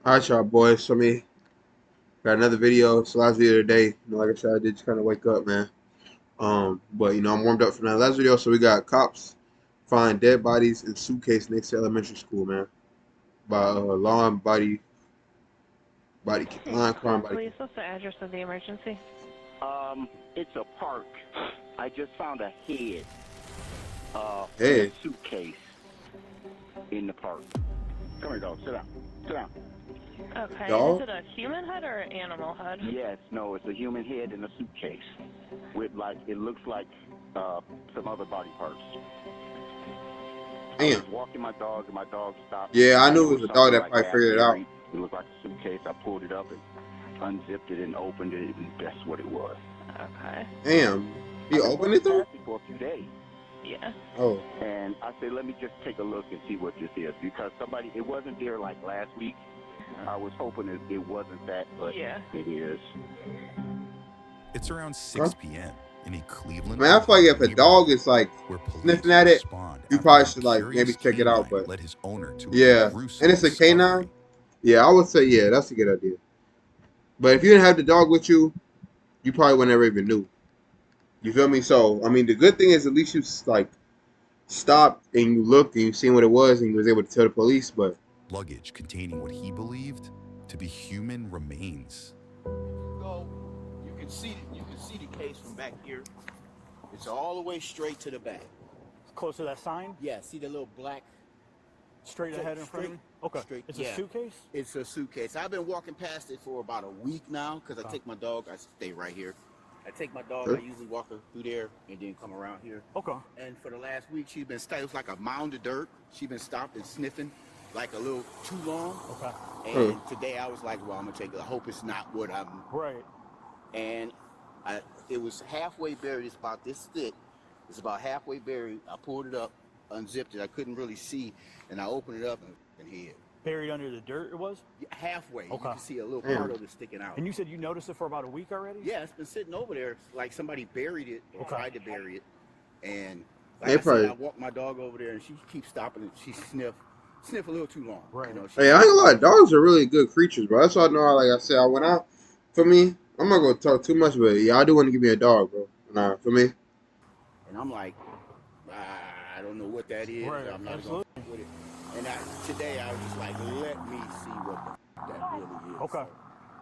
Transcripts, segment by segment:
Alright, y'all boys. So me got another video. It's the last video today. Like I said, I did just kind of wake up, man. But I'm warmed up for that last video. So we got cops find dead bodies in suitcase next to elementary school, man. By law and line crime body. Police, what's the address of the emergency? It's a park. I just found a head in Hey, a suitcase in the park. Come here, dog. Sit down. Sit down. Okay, dog. is it a human head or an animal head? Yes, no, it's a human head in a suitcase with it looks like some other body parts. I Damn. was walking my dog and my dog stopped. Yeah, I knew It it was a dog something that like probably half figured it out. buried. It looked like a suitcase. I pulled it up and unzipped it and opened it, and that's what it was. Okay. Damn. You opened it though? For a few days. Yeah. Oh. And I said, let me just take a look and see what this is, because it wasn't there like last week. I was hoping it wasn't that, but Yeah. it is. It's around 6 p.m. in a Cleveland. Man, I feel like if a dog is like where police sniffing at it, respond you after probably a should like maybe curious check it out. canine But led his owner to yeah, a gruesome and it's a discovery. canine. Yeah, I would say yeah, that's a good idea. But if you didn't have the dog with you, you probably would never even knew. You feel me? So I mean, the good thing is at least you like stopped and you looked and you seen what it was and you was able to tell the police. But Luggage containing what he believed to be human remains. Go. You can see the case from back here. It's all the way straight to the back. Close to that sign? Yeah, see the little black Straight ahead in front of me? Okay. Straight, It's yeah. a suitcase? It's a suitcase. I've been walking past it for about a week now because I take my dog. I stay right here. I take my dog. I usually walk her through there and then come around here. Okay. And for the last week, she's been it was like a mound of dirt. She's been stopped and sniffing like a little too long. Okay. And today I was like, well, I'm gonna take it. I hope it's not what I'm. Right. And it was halfway buried. It's about this thick. It's about halfway buried. I pulled it up, unzipped it. I couldn't really see, and I opened it up and here. Buried under the dirt it was? Halfway. Okay. You can see a little part of it sticking out. And you said you noticed it for about a week already? Yeah, it's been sitting over there like somebody buried it or tried to bury it. And like They I said, I probably- walk my dog over there and she keeps stopping and she sniff a little too long. Right. You know, hey, I ain't gonna lie, dogs are really good creatures, bro. That's why I know. Like I said, I went out. For me, I'm not gonna talk too much, but yeah, I do want to give me a dog, bro. Nah, for me. And I'm like, I don't know what that is. Right, I'm not absolutely. going with it. And today I was just like, let me see what that really is. Okay.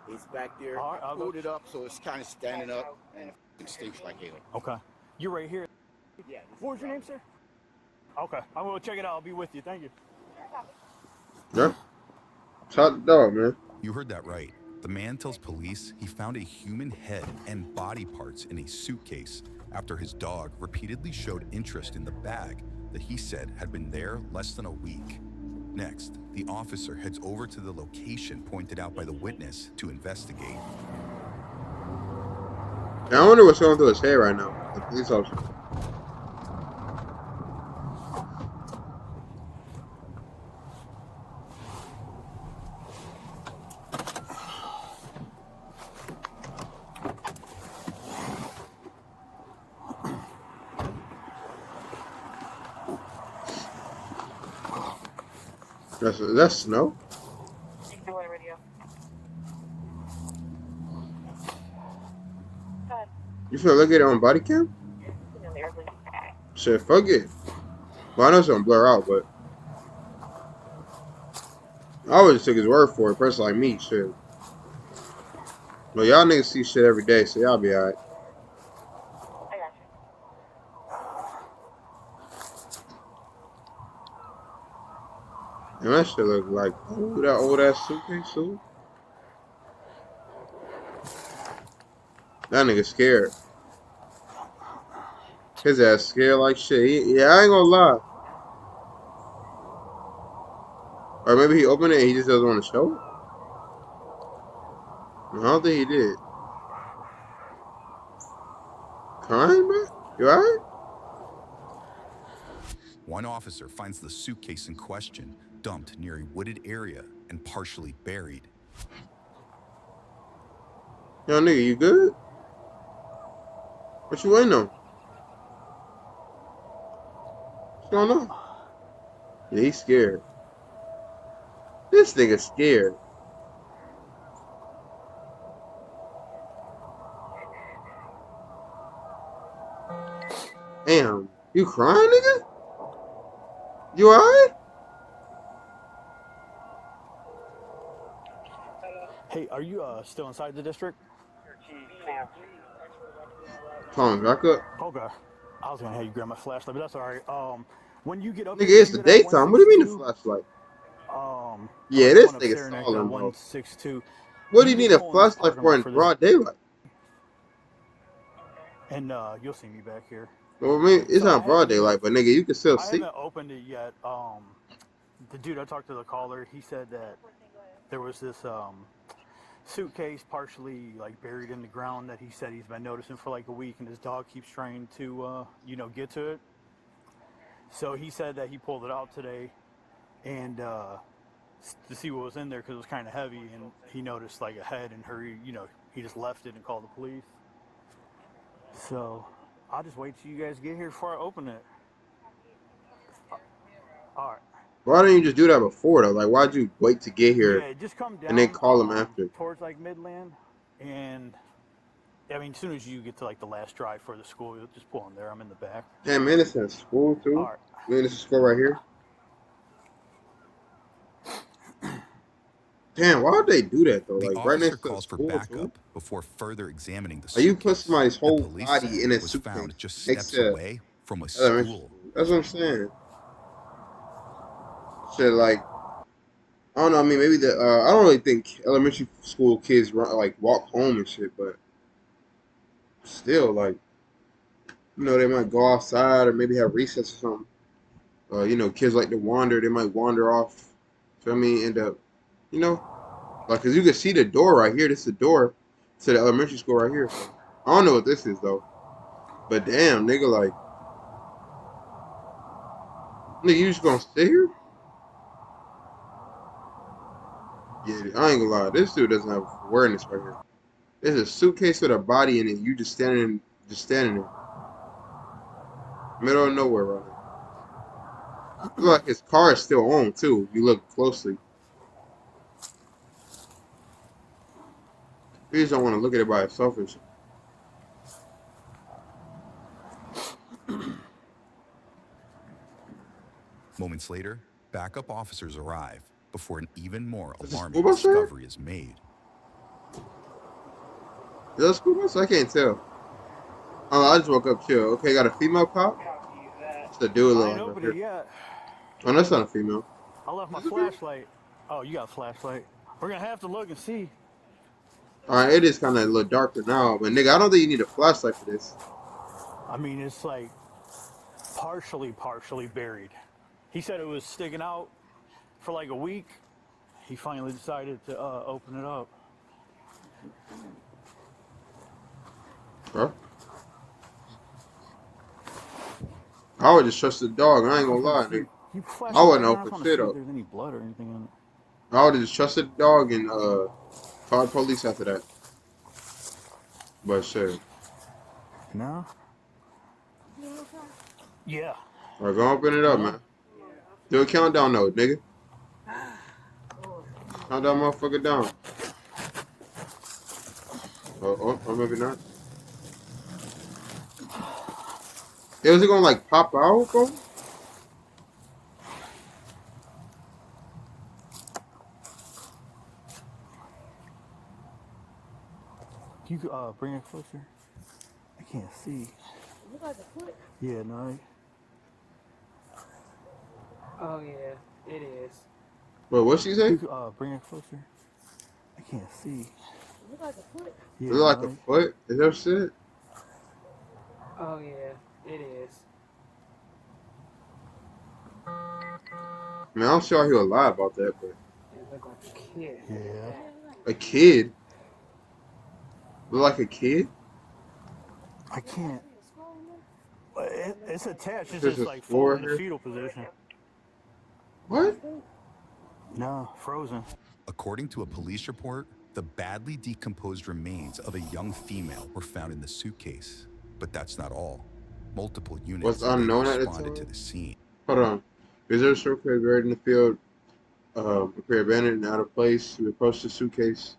So it's back there. All right, I I'll go- pulled it up so it's kind of standing up and it stinks like hell. Okay. You're right here. Yeah. What was your name, sir? Okay. I'm going to check it out. I'll be with you. Thank you. Yeah. Shot the dog, man. You heard that right. The man tells police he found a human head and body parts in a suitcase after his dog repeatedly showed interest in the bag that he said had been there less than a week. Next, the officer heads over to the location pointed out by the witness to investigate. Now, I wonder what's going through his head right now. The police officer. That's snow. You feel look at it on body cam? Shit, fuck it. Well, I know it's gonna blur out, but I always took his word for it. Person like me, shit. But y'all niggas see shit every day, so y'all be alright. And that shit look like that old ass suitcase suit. That nigga scared. His ass scared like shit. Yeah, I ain't gonna lie. Or maybe he opened it and he just doesn't want to show it. I don't think he did. Crying, bro? You alright? One officer finds the suitcase in question dumped near a wooded area and partially buried. Yo, nigga, you good? What you waiting on? What's going on? Yeah, he's scared. This nigga's scared. Damn, you crying, nigga? You alright? Hey, are you still inside the district? Calm back up. Okay. I was gonna have you grab my flashlight, but that's all right. When you get up Nigga, here, can it's you the go to that daytime. What do you mean the 162? flashlight? Or Yeah, the this one nigga upstairs at stalling, bro. 162. What You do you can need just a pull in this flashlight parking for lot in for this, broad daylight? and you'll see me back here. Well, I mean, it's So not broad daylight, but nigga, you can still I see. haven't opened it yet. The dude I talked to, the caller, he said that there was this suitcase partially like buried in the ground that he said he's been noticing for like a week, and his dog keeps trying to get to it. So he said that he pulled it out today, and to see what was in there because it was kind of heavy, and he noticed like a head and hurry. He just left it and called the police. So I'll just wait till you guys get here before I open it. All right. Why didn't you just do that before, though? Like, why'd you wait to get here Yeah, just come and then down call him after? towards like Midland, and I mean, as soon as you get to like the last drive for the school, you'll just pull in there. I'm in the back. Damn, man, it's in school, All too. right. Man, this is school right here. Damn, why would they do that, though? The Like, right officer next to the calls for school, too? backup before further examining the Like, you put suitcase. somebody's The whole police body say in a was suitcase found just next steps to away from a elementary school. school. That's what I'm saying. Shit, like, I don't know. I mean, maybe I don't really think elementary school kids run, like walk home and shit, but still, like, they might go outside or maybe have recess or something. Kids like to wander. They might wander off. So I mean, end up, you know, like, cause you can see the door right here. This is the door to the elementary school right here. So I don't know what this is though. But damn, nigga, like, nigga, you just gonna sit here? Yeah, I ain't gonna lie. This dude doesn't have awareness right here. There's a suitcase with a body in it. You just standing there, middle of nowhere right now. Look like his car is still on too. If you look closely. You just don't want to look at it by itself. Moments later, backup officers arrive before an even more Is this a alarming school bus right here? discovery is made. Is that a school bus? I can't tell. Oh, I just woke up chill. Okay, got a female cop. It's a dude I look ain't like right opened it here. yet. Oh, that's not a female. I left my Is this a female? flashlight. Oh, you got a flashlight. We're gonna have to look and see. Alright, it is kind of a little darker now, but nigga, I don't think you need a flashlight for this. I mean, it's like partially buried. He said it was sticking out for like a week. He finally decided to open it up. Huh? I would just trust the dog. I ain't gonna lie, nigga. You flash I the wouldn't light on. I open just want to shit see if up. there's any blood or anything in it. I would have just trusted the dog and called police after that. But shit. No. Yeah. Alright, go open it up, man. Do a countdown though, nigga. Count that motherfucker down. Or maybe not. Yeah, was it gonna like pop out, bro? Can you bring it closer? I can't see. Look like a foot. Yeah, no. Oh yeah, it is. Wait, what'd she say? You bring it closer. I can't see. Look like a foot. Yeah, Is it like a no. foot? Is that shit? Oh yeah, it is. Man, I'm sure he'll lie about that, but It look like a kid. Yeah. a kid? Look like a kid? I can't. It's attached. It's This just is like floor folded in here? a fetal position. What? No, frozen. According to a police report, the badly decomposed remains of a young female were found in the suitcase. But that's not all. Multiple units Was later unknown at the responded to time? the scene. Hold on. Visitor suitcase buried in the field, appeared abandoned and out of place. We approached the suitcase.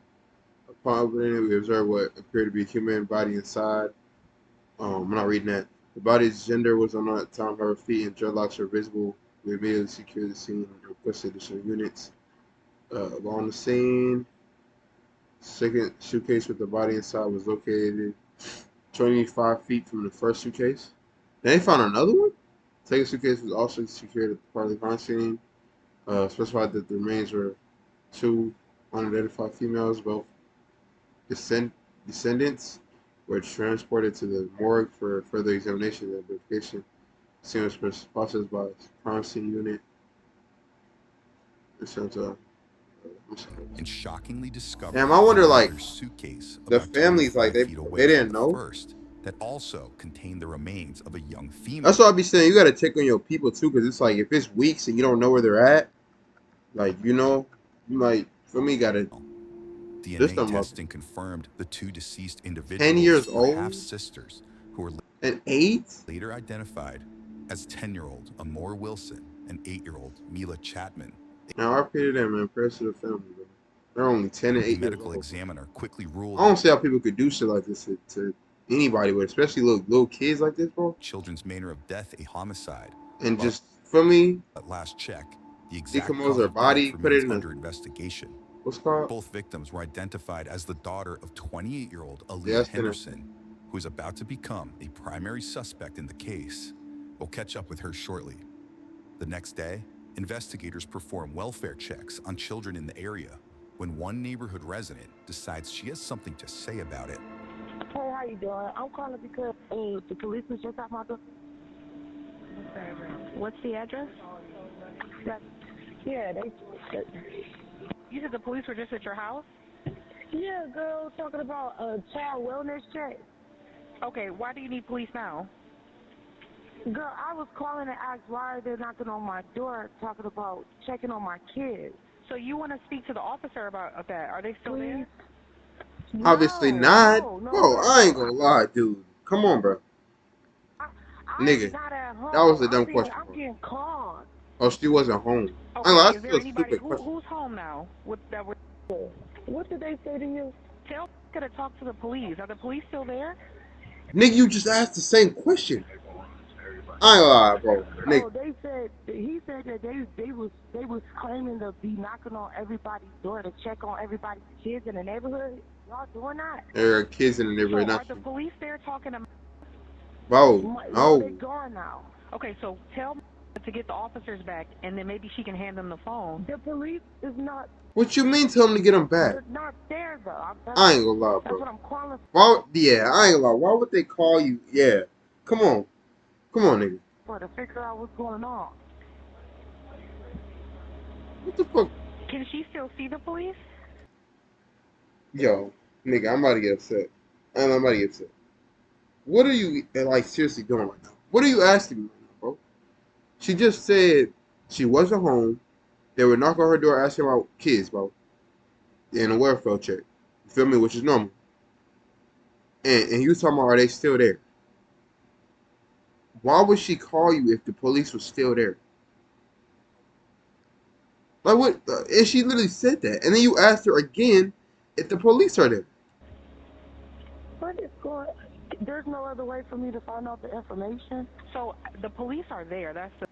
Upon opening it, we observed what appeared to be a human body inside. I'm not reading that. The body's gender was unknown at the time. Her feet and dreadlocks were visible. We immediately secured the scene and requested additional units along the scene. Second suitcase with the body inside was located 25 feet from the first suitcase. Then they found another one. Second suitcase was also secured at the part of the crime scene. Specified that the remains were two unidentified females, both descendants, were transported to the morgue for further examination and identification. The scene was processed by the crime scene unit. And shockingly discovered Damn, I wonder, like, another suitcase the about families, 25 like, feet they away didn't from the know. first that also contained the remains of a young female. That's what I'll be saying. You gotta check on your people too, because it's like if it's weeks and you don't know where they're at, like, you know, you might, for me, gotta. DNA testing confirmed the two deceased 10 individuals years were old half-sisters who were and 8 later identified as 10-year-old Amore Wilson and 8-year-old Mila Chapman. Now, I pity them, man. Prayers to the family, bro. They're only 10 and 8 The years medical old. examiner quickly ruled I don't see how people could do shit like this to anybody, but especially little kids like this, bro. children's manner of death a homicide. And But just, for me, at last check, the exact decompose cause their of body, death put it remains in a, under investigation. what's it called? Both victims were identified as the daughter of 28-year-old Aaliyah Yes, Henderson, who is about to become a primary suspect in the case. We'll catch up with her shortly. The next day, investigators perform welfare checks on children in the area when one neighborhood resident decides she has something to say about it. Hey, how you doing? I'm calling because the police was just at my door. What's the address? Yeah, You said the police were just at your house? yeah, girl, talking about a child wellness check. Okay, why do you need police now? Girl, I was calling to ask why they're knocking on my door, talking about checking on my kids. So you want to speak to the officer about that? Are they still there? Obviously No, not. no, Bro, no. I ain't gonna lie, dude. Come on, bro. I'm Nigga, not at home. that was a dumb question, I'm bro. getting called. Oh, she wasn't home. Okay, That's is there still a anybody stupid question. who's home now? What did they say to you? Tell me to talk to the police. Are the police still there? Nigga, you just asked the same question. I ain't gonna lie, bro. Nigga. Oh, he said that they was claiming to be knocking on everybody's door to check on everybody's kids in the neighborhood. Y'all doing that? There are kids in the neighborhood. So Not are the police there talking to? bro, No, they no. gone now. Okay, so tell me to get the officers back, and then maybe she can hand them the phone. The police is not. What you mean tell them to get them back? They're not there though. I ain't gonna lie, That's bro. what I'm calling. Why, yeah, I ain't gonna lie. Why would they call you? Yeah. Come on, nigga. For to figure out what's going on. What the fuck? Can she still see the police? Yo, nigga, I'm about to get upset. I'm about to get upset. What are you, like, seriously doing right now? What are you asking me right now, bro? She just said she wasn't home. They would knock on her door asking about kids, bro. And a welfare check. You feel me? Which is normal. And you talking about, are they still there? Why would she call you if the police was still there? Like, what? And she literally said that. And then you asked her again if the police are there. What is going? There's no other way for me to find out the information. So the police are there. That's the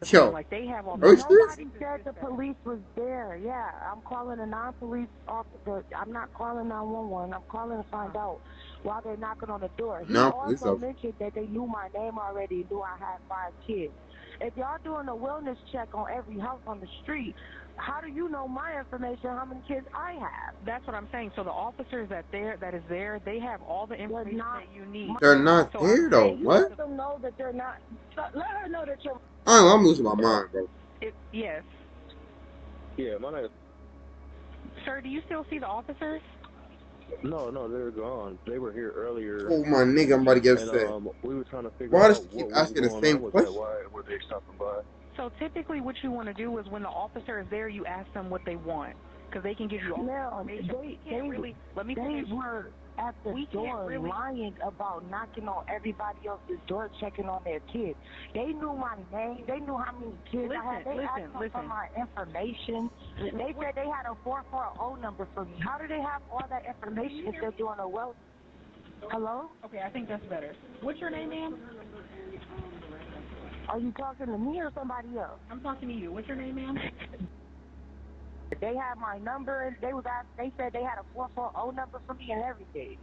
Yo, like they have all are you the. serious? Nobody said the police was there. Yeah, I'm calling a non-police officer. I'm not calling 911. I'm calling to find out why they're knocking on the door. He Non-police also officer. mentioned that they knew my name already, knew I had 5 kids. If y'all doing a wellness check on every house on the street, how do you know my information, how many kids I have? That's what I'm saying. So the officers that is there, they have all the information that you need. They're not So there, though. You What? let them know that they're not. Let her know that you're. I'm losing my mind, bro. Yes. Yeah, my name. Sir, do you still see the officers? No, they're gone. They were here earlier. Oh, my nigga, I'm about to get upset. And we were trying to figure Why out does she keep what was asking the going same on with question? that. Why were they stopping by? So typically what you want to do is when the officer is there, you ask them what they want. Because they can give you all Now, the information. they were at the door lying about knocking on everybody else's door, checking on their kids. They knew my name. They knew how many kids I had. They asked me for my information. They said they had a 440 number for me. How do they have all that information if they're doing a well? Hello? Okay, I think that's better. What's your name, ma'am? Are you talking to me or somebody else? I'm talking to you. What's your name, ma'am? They had my number and they said they had a 440 number for me and everything.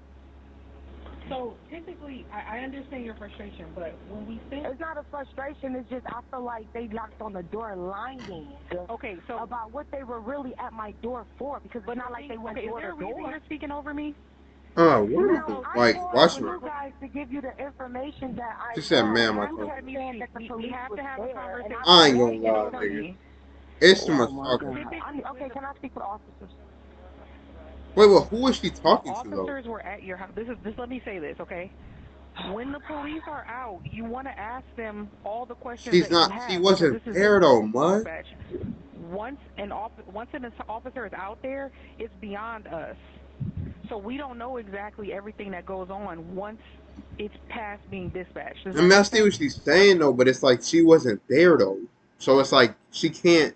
So typically, I understand your frustration, but when we think it's not a frustration, it's just I feel like they knocked on the door lying. Okay, so about what they were really at my door for, because it's not like they went door to door. Is there a reason you're speaking over me? Oh, what? Now, Like, I watch called her. you guys to give you the information that I She said, got. ma'am, I You told kept you. saying that the police have was to have a there, conversation. and I ain't I gonna lie, nigga. It's too much talking. okay, can I speak to the officers? Wait, well, who is she talking to, though? Officers were at your house. Let me say this, okay? When the police are out, you want to ask them all the questions She's that you not. have. She wasn't there, though, mud. Dispatch. Once an officer is out there, it's beyond us. So we don't know exactly everything that goes on once it's past being dispatched. I mean, I see what she's saying, though, but it's like she wasn't there, though. So it's like she can't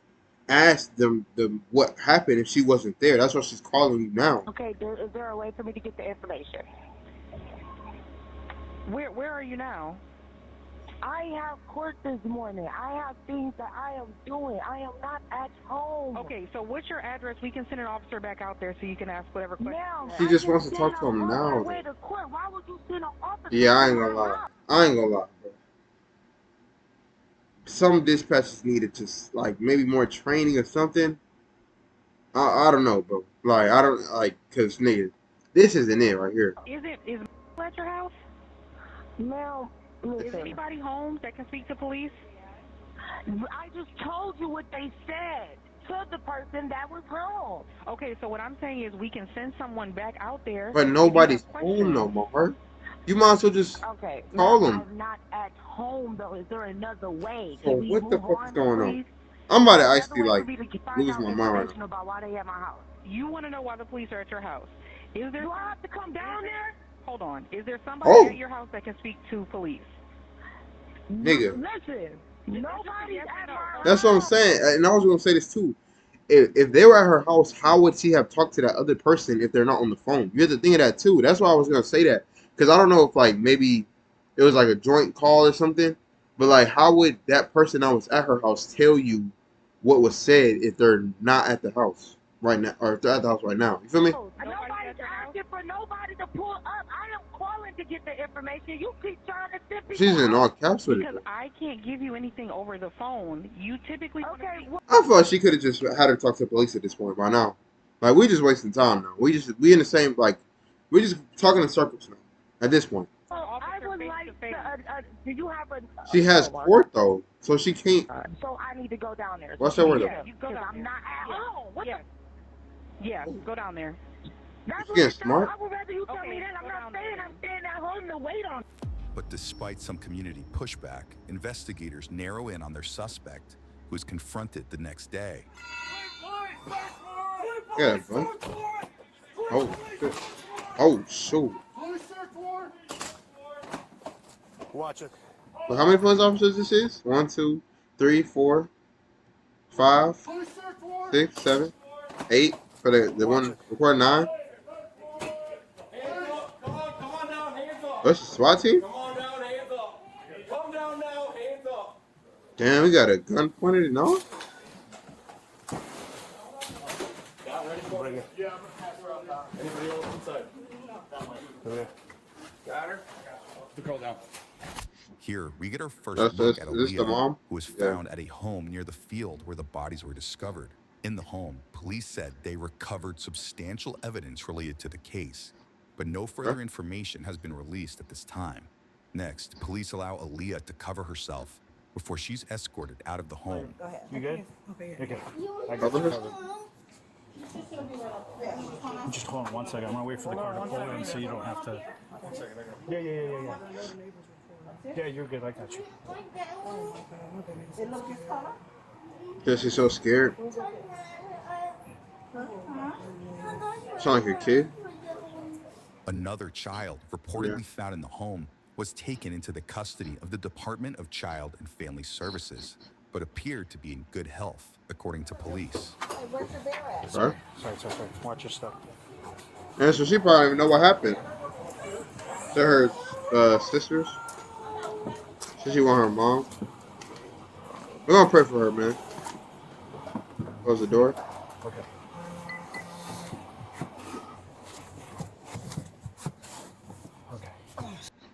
ask them what happened if she wasn't there. That's why she's calling you now. Okay, is there a way for me to get the information? Where are you now? I have court this morning. I have things that I am doing. I am not at home. Okay, so what's your address? We can send an officer back out there so you can ask whatever question. She just wants to talk to him now. Way to court. Why would you send an officer? Yeah, I ain't gonna lie. Bro. Some dispatchers needed just like maybe more training or something. I don't know, bro. Like I don't like cause nigga, this isn't it right here. Is at your house? Ma'am, is anybody home that can speak to police? I just told you what they said to the person that was home. Okay, so what I'm saying is we can send someone back out there. But nobody's home no more. You might as well just call them. I'm not at home though. Is there another way? So what the fuck is going on? I'm about to actually like lose my mind right now. About why they at my house. You want to know why the police are at your house? Is there? Do I have to come down there? Hold on. Is there somebody at your house that can speak to police? Nigga. Listen, nobody's at my house. That's what I'm saying, and I was gonna say this too. If they were at her house, how would she have talked to that other person if they're not on the phone? You have to think of that too. That's why I was gonna say that, because I don't know if like maybe it was like a joint call or something, but like how would that person that was at her house tell you what was said if they're not at the house right now, or if they're at the house right now? You feel me? Nobody's asking for nobody to pull up. I am calling to get the information. You keep trying to send people. She's in all caps with it. Because I can't give you anything over the phone. You typically. Okay. I thought she could have just had her talk to the police at this point by now. Like we just wasting time now. We in the same like we're just talking in circles now at this point. I would like to, do you have a... She has court though, so she can't. So I need to go down there. What's her word? Yeah, because I'm not at home. Yeah, go down there. That's what getting smart. I would rather you tell me that. I'm not saying I'm staying at home to wait on. But despite some community pushback, investigators narrow in on their suspect, who was confronted the next day. Yeah, bro. Oh, shit. Oh, shoot. Watch it. So how many police officers this is? 1, 2, 3, 4, 5, 6, 7, 8. For the one recording 9. What's the SWAT team? Come on down, hands up. Come down now, hands up. Damn, we got a gun pointed and all? Bring it. Yeah, I'm gonna pass her out now. Anybody else inside? Okay. Got her? The girl down. Here, we get our first Is look at this the mom? who was found at a home near the field where the bodies were discovered. In the home, police said they recovered substantial evidence related to the case, but no further information has been released at this time. Next, police allow Aaliyah to cover herself before she's escorted out of the home. Go ahead. You good? Okay. Okay. I got Cover you her? covered. Just hold on one second. I'm gonna wait for the car to pull in so you don't have to. 1 second. Yeah. Yeah, you're good. I got you. Because she's so scared. Sound like a kid. Another child reportedly found in the home was taken into the custody of the Department of Child and Family Services, but appeared to be in good health, according to police. Sorry? Sorry. Watch your stuff. Yeah, so she probably don't even know what happened. They're her sisters. Says she want her mom. We're gonna pray for her, man. Close the door. Okay. Okay.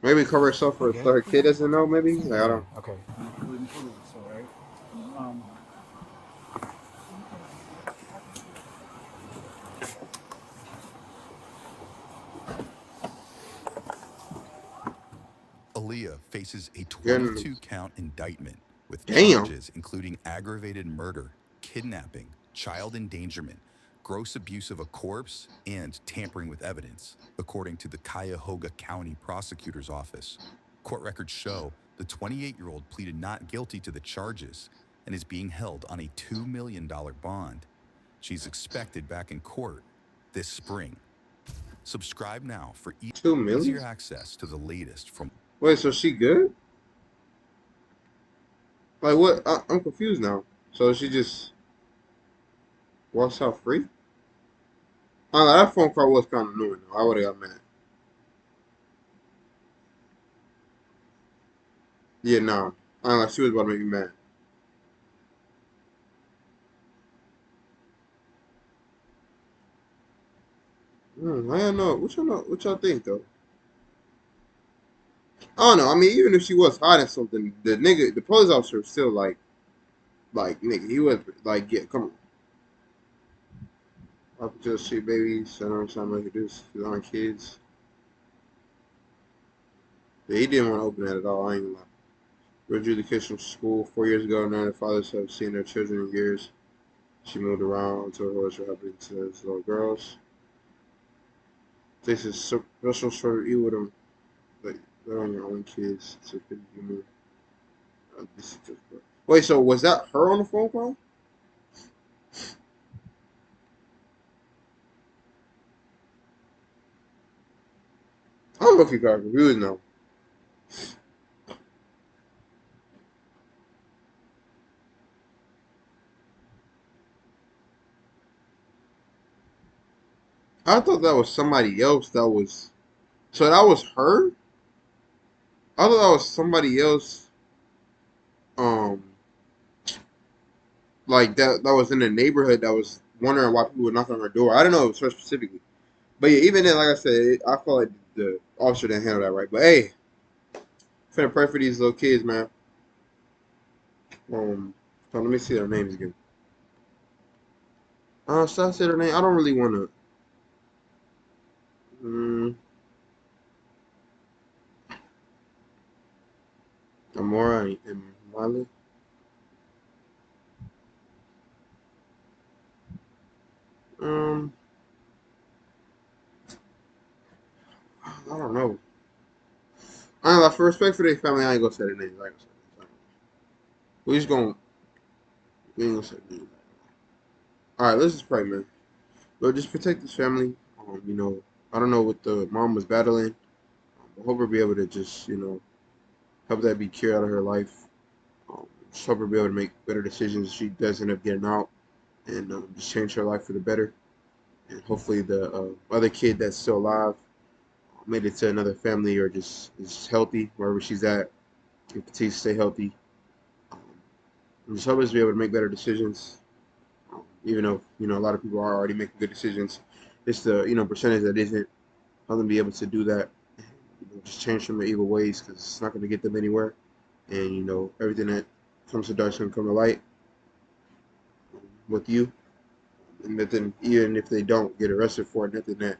Maybe cover herself for so her kid doesn't know. Maybe like, I Yeah. don't. Okay. All right. Um. Aaliyah faces a Getting 22-count indictment with damn. charges including aggravated murder, kidnapping, child endangerment, gross abuse of a corpse, and tampering with evidence, according to the Cuyahoga County Prosecutor's Office. Court records show the 28-year-old pleaded not guilty to the charges and is being held on a $2 million bond. She's expected back in court this spring. Subscribe now for 2 million. easier access to the latest from. Wait, so she good? Like what? I'm confused now. So she just walks out free? That phone call was kind of annoying. Though. I would have got mad. Yeah, no. Like she was about to make me mad. I don't know. What y'all know? What y'all think though? I don't know. I mean, even if she was hiding something, the police officer was still like nigga, he was like, yeah, come on. Up to see babies, I know something like this. His own kids. Yeah, he didn't want to open that at all. I ain't gonna lie. Graduated education from school 4 years ago. None of the fathers have seen their children in years. She moved around until her was happening to his little girls. This is special sort of evil them. Like, they're on your own kids. It's a good human. Wait, so was that her on the phone call? I don't know if you got confused now. I thought that was somebody else that was. So that was her? I thought that was somebody else. Um, like that was in the neighborhood that was wondering why people were knocking on her door. I don't know it was her specifically. But yeah, even then, like I said, I felt like the officer didn't handle that right. But hey, finna pray for these little kids, man. So let me see their names again. Should I say their name? I don't really want to. Amora and Miley. Um, I don't know. I don't know. For respect for their family, I ain't gonna say their names. I ain't gonna say their names. We just gonna we ain't gonna say their names. All right, let's just pray, man. Lord, just protect this family. I don't know what the mom was battling. I hope her be able to just, help that be cured out of her life. Just hope her be able to make better decisions if she does end up getting out, and just change her life for the better. And hopefully the other kid that's still alive made it to another family or just is healthy wherever she's at and continue to stay healthy. Um, and just help us be able to make better decisions. Even though a lot of people are already making good decisions, it's the percentage that isn't. Help them be able to do that. Just change from their evil ways because it's not going to get them anywhere. And everything that comes to dark is going to come to light with you. And nothing, even if they don't get arrested for it, nothing that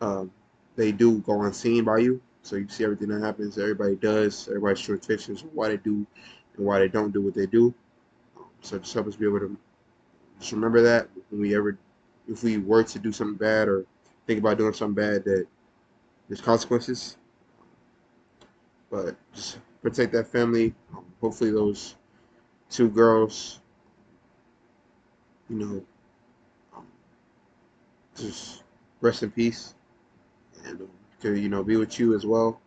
um, they do go unseen by you. So you see everything that happens. Everybody does. Everybody's true intentions of why they do and why they don't do what they do. So just help us be able to just remember that if we were to do something bad or think about doing something bad, that there's consequences. But just protect that family. Hopefully those two girls, you know, um, just rest in peace and to be with you as well,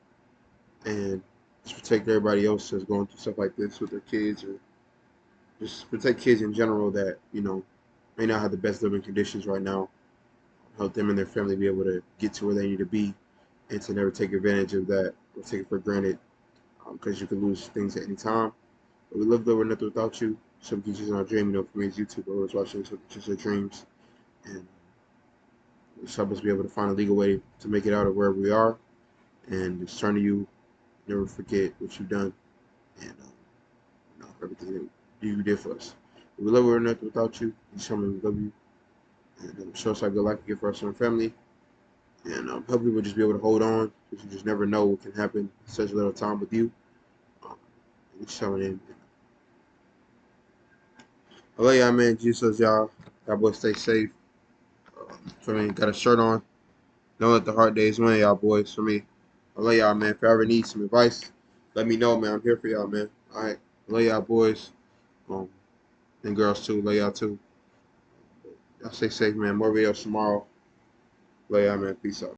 and just protect everybody else that's going through stuff like this with their kids, or just protect kids in general that may not have the best living conditions right now. Help them and their family be able to get to where they need to be, and to never take advantage of that or take it for granted, because you can lose things at any time. But we live, though, we're nothing without you. Some teachers in our dream, for me, it's YouTube. Always watching some teachers our dreams, and just help us be able to find a legal way to make it out of wherever we are, and just turn to you. Never forget what you've done, and everything that you did for us. We love, we're nothing without you. Just tell me we love you, and show us how good life can give for us and our family, and help people just be able to hold on, because you just never know what can happen in such a little time with you. Um, and just telling in. I love y'all, man. Jesus, y'all. God boys, stay safe. For me, got a shirt on. Don't let the hard days win, y'all boys. For me, I love y'all, man. If you ever need some advice, let me know, man. I'm here for y'all, man. All right, I love y'all, boys. And girls too. Love y'all too. Y'all stay safe, man. More videos tomorrow. Love y'all, man. Peace out.